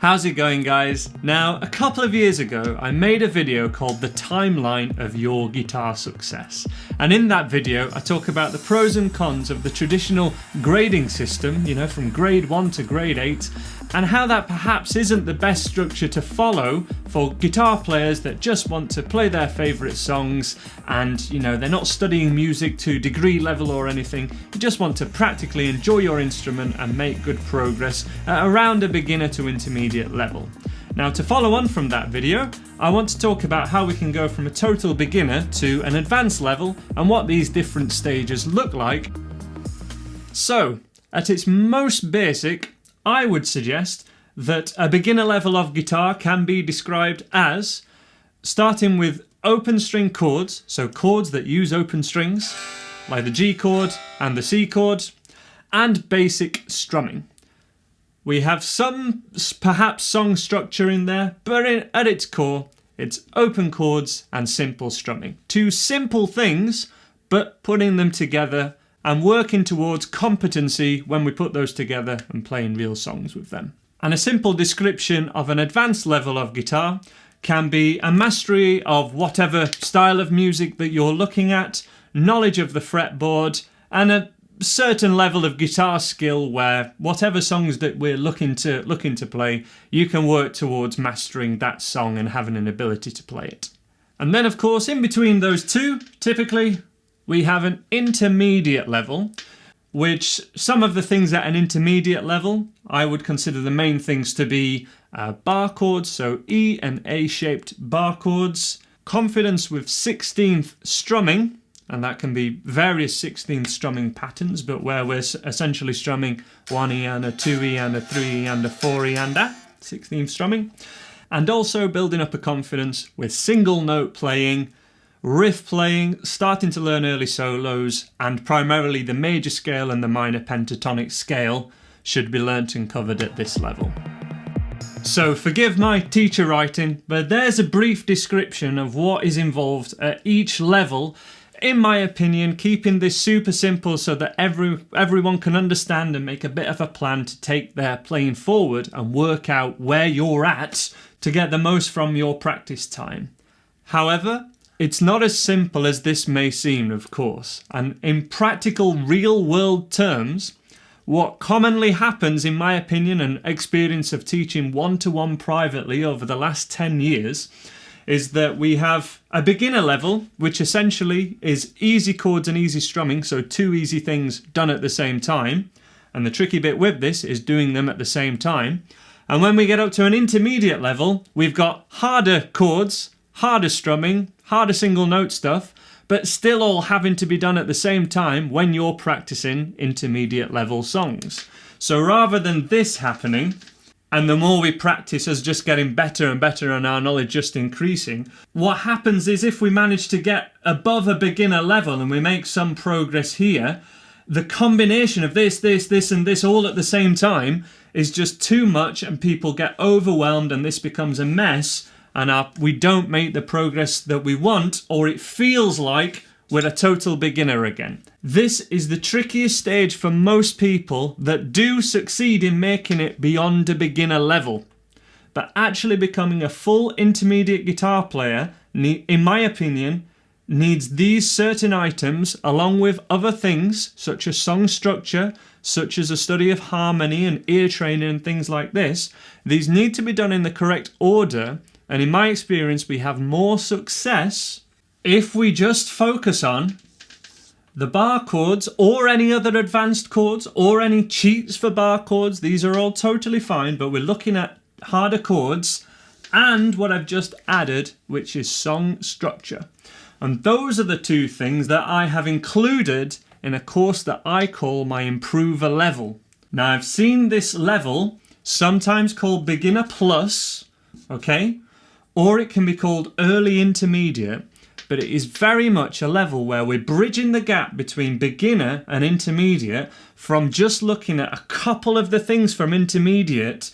How's it going, guys? Now, a couple of years ago, I made a video called The Timeline of Your Guitar Success. And in that video, I talk about the pros and cons of the traditional grading system, from grade 1 to grade 8, and how that perhaps isn't the best structure to follow for guitar players that just want to play their favourite songs and, they're not studying music to degree level or anything. You just want to practically enjoy your instrument and make good progress at around a beginner to intermediate level. Now, to follow on from that video, I want to talk about how we can go from a total beginner to an advanced level and what these different stages look like. So, at its most basic, I would suggest that a beginner level of guitar can be described as starting with open string chords, so chords that use open strings, like the G chord and the C chord, and basic strumming. We have some perhaps song structure in there, but at its core, it's open chords and simple strumming. Two simple things, but putting them together and working towards competency when we put those together and playing real songs with them. And a simple description of an advanced level of guitar can be a mastery of whatever style of music that you're looking at, knowledge of the fretboard, and a certain level of guitar skill where whatever songs that we're looking to play, you can work towards mastering that song and having an ability to play it. And then, of course, in between those two, typically, we have an intermediate level, which some of the things at an intermediate level, I would consider the main things to be bar chords, so E and A-shaped bar chords, confidence with 16th strumming, and that can be various 16th strumming patterns, but where we're essentially strumming 1E and a 2E and a 3E and a 4E and a 16th strumming, and also building up a confidence with single note playing, riff playing, starting to learn early solos, and primarily the major scale and the minor pentatonic scale should be learnt and covered at this level. So forgive my teacher writing, but there's a brief description of what is involved at each level, in my opinion, keeping this super simple so that everyone can understand and make a bit of a plan to take their playing forward and work out where you're at to get the most from your practice time. However, it's not as simple as this may seem, of course, and in practical real-world terms, what commonly happens, in my opinion and experience of teaching one-to-one privately over the last 10 years, is that we have a beginner level, which essentially is easy chords and easy strumming, so two easy things done at the same time, and the tricky bit with this is doing them at the same time. And when we get up to an intermediate level, we've got harder chords, harder strumming, harder single note stuff, but still all having to be done at the same time when you're practicing intermediate level songs. So rather than this happening, and the more we practice us just getting better and better and our knowledge just increasing, what happens is if we manage to get above a beginner level and we make some progress here, the combination of this and this all at the same time is just too much and people get overwhelmed and this becomes a mess and we don't make the progress that we want, or it feels like we're a total beginner again. This is the trickiest stage for most people that do succeed in making it beyond a beginner level. But actually becoming a full intermediate guitar player, in my opinion, needs these certain items along with other things such as song structure, such as a study of harmony and ear training and things like this. These need to be done in the correct order, and in my experience we have more success if we just focus on the bar chords or any other advanced chords or any cheats for bar chords. These are all totally fine, but we're looking at harder chords and what I've just added, which is song structure. And those are the two things that I have included in a course that I call my Improver level. Now, I've seen this level sometimes called Beginner Plus, okay? Or it can be called Early Intermediate, but it is very much a level where we're bridging the gap between beginner and intermediate from just looking at a couple of the things from an intermediate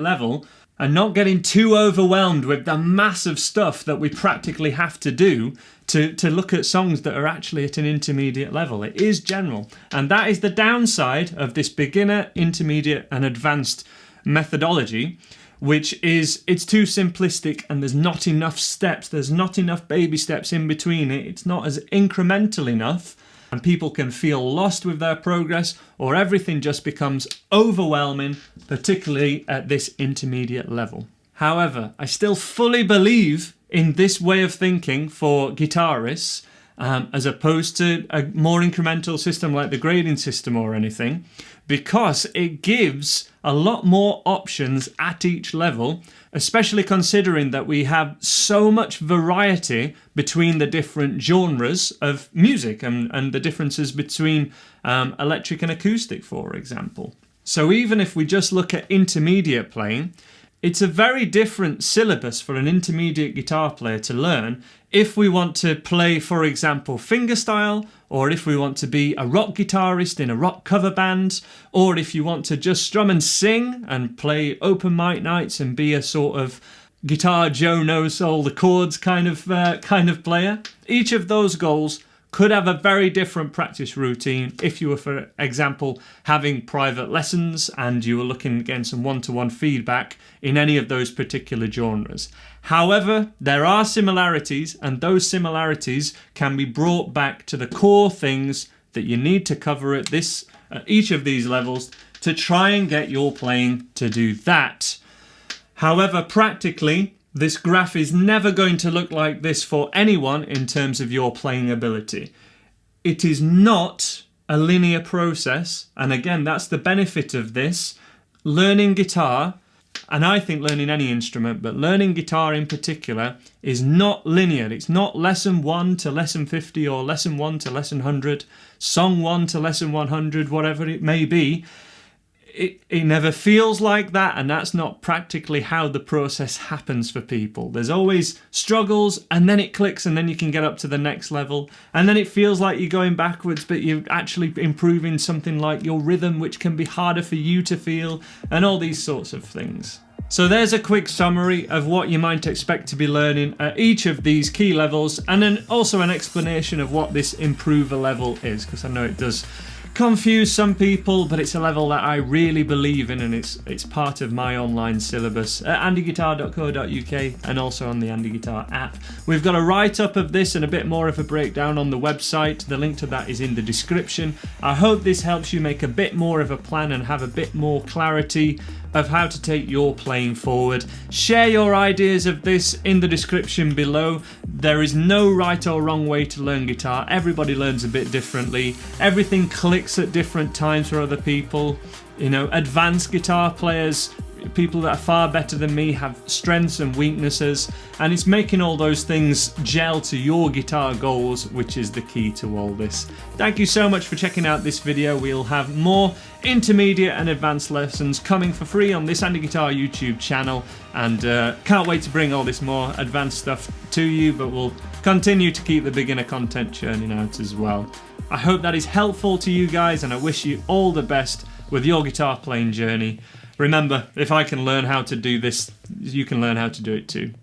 level and not getting too overwhelmed with the massive stuff that we practically have to do to look at songs that are actually at an intermediate level. It is general. And that is the downside of this beginner, intermediate and advanced methodology, which is it's too simplistic and there's not enough steps, there's not enough baby steps in between it, it's not as incremental enough, and people can feel lost with their progress, or everything just becomes overwhelming, particularly at this intermediate level. However, I still fully believe in this way of thinking for guitarists, as opposed to a more incremental system like the grading system or anything, because it gives a lot more options at each level, especially considering that we have so much variety between the different genres of music and the differences between electric and acoustic, for example. So even if we just look at intermediate playing, it's a very different syllabus for an intermediate guitar player to learn if we want to play, for example, fingerstyle, or if we want to be a rock guitarist in a rock cover band, or if you want to just strum and sing and play open mic nights and be a sort of guitar Joe knows all the chords kind of player. Each of those goals could have a very different practice routine if you were, for example, having private lessons and you were looking again some one-to-one feedback in any of those particular genres. However, there are similarities, and those similarities can be brought back to the core things that you need to cover at each of these levels to try and get your playing to do that. However, practically, this graph is never going to look like this for anyone in terms of your playing ability. It is not a linear process, and again, that's the benefit of this. Learning guitar, and I think learning any instrument, but learning guitar in particular, is not linear. It's not lesson 1 to lesson 50 or lesson 1 to lesson 100, song 1 to lesson 100, whatever it may be. It never feels like that, and that's not practically how the process happens for people. There's always struggles, and then it clicks, and then you can get up to the next level, and then it feels like you're going backwards, but you're actually improving something like your rhythm, which can be harder for you to feel, and all these sorts of things. So there's a quick summary of what you might expect to be learning at each of these key levels, and then also an explanation of what this improver level is, because I know it does confuse some people, but it's a level that I really believe in, and it's part of my online syllabus at andyguitar.co.uk and also on the Andy Guitar app. We've got a write-up of this and a bit more of a breakdown on the website. The link to that is in the description. I hope this helps you make a bit more of a plan and have a bit more clarity of how to take your playing forward. Share your ideas of this in the description below. There is no right or wrong way to learn guitar. Everybody learns a bit differently. Everything clicks at different times for other people. You know, advanced guitar players, people that are far better than me, have strengths and weaknesses, and it's making all those things gel to your guitar goals, which is the key to all this. Thank you so much for checking out this video. We'll have more intermediate and advanced lessons coming for free on this Andy Guitar YouTube channel, and can't wait to bring all this more advanced stuff to you, but we'll continue to keep the beginner content churning out as well. I hope that is helpful to you guys, and I wish you all the best with your guitar playing journey. Remember, if I can learn how to do this, you can learn how to do it too.